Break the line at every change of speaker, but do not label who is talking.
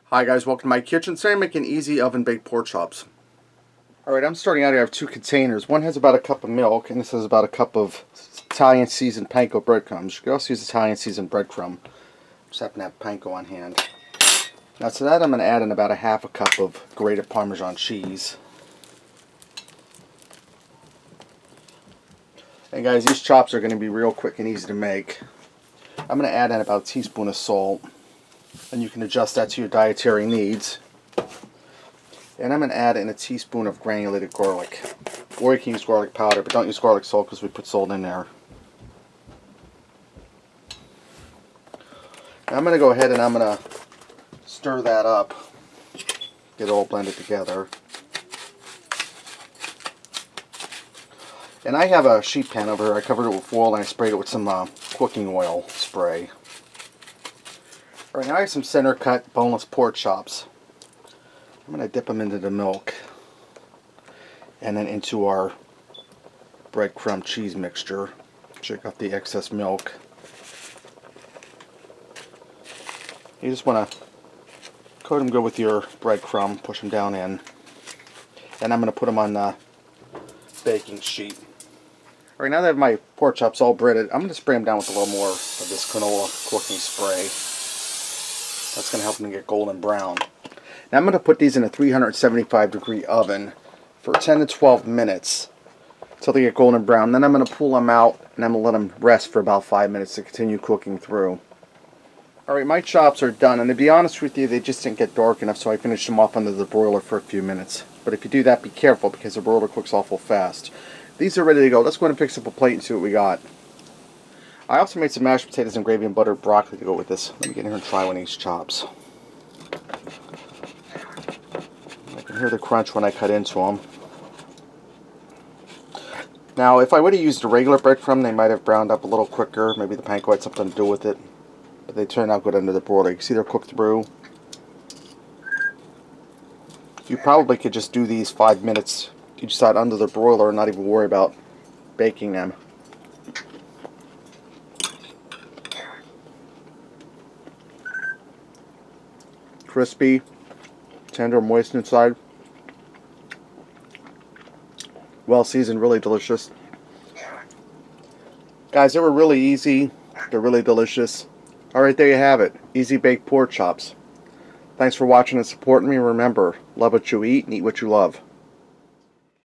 Hi guys, welcome to my kitchen. Today I'm making easy oven baked pork chops. Alright, I'm starting out here. I have two containers. One has about a cup of milk and this has about a cup of Italian seasoned panko breadcrumbs. You can also use Italian seasoned breadcrumb. Just happen to have panko on hand. Now to that I'm going to add in about a half a cup of grated Parmesan cheese. And guys, these chops are going to be real quick and easy to make. I'm going to add in about a teaspoon of salt. And you can adjust that to your dietary needs. And I'm going to add in a teaspoon of granulated garlic. Or you can use garlic powder, but don't use garlic salt because we put salt in there. Now I'm going to go ahead and I'm going to stir that up. Get it all blended together. And I have a sheet pan over here. I covered it with oil and I sprayed it with some cooking oil spray. Alright, now I have some center cut boneless pork chops. I'm going to dip them into the milk and then into our breadcrumb cheese mixture. Check out the excess milk. You just want to coat them good with your breadcrumb, push them down in, and I'm going to put them on the baking sheet. Alright, now that I have my pork chops all breaded, I'm going to spray them down with a little more of this canola cooking spray. That's going to help them get golden brown. Now I'm going to put these in a 375-degree oven for 10 to 12 minutes until they get golden brown. Then I'm going to pull them out and I'm going to let them rest for about 5 minutes to continue cooking through. Alright, my chops are done, and to be honest with you, they just didn't get dark enough, so I finished them off under the broiler for a few minutes. But if you do that, be careful because the broiler cooks awful fast. These are ready to go. Let's go ahead and fix up a plate and see what we got. I also made some mashed potatoes and gravy and buttered broccoli to go with this. Let me get in here and try one of these chops. I can hear the crunch when I cut into them. Now, if I would have used a regular breadcrumb, they might have browned up a little quicker. Maybe the panko had something to do with it. But they turned out good under the broiler. You can see they're cooked through. You probably could just do these 5 minutes each side under the broiler and not even worry about baking them. Crispy, tender, moist inside. Well seasoned, really delicious. Guys, they were really easy. They're really delicious. Alright, there you have it. Easy baked pork chops. Thanks for watching and supporting me. Remember, love what you eat and eat what you love.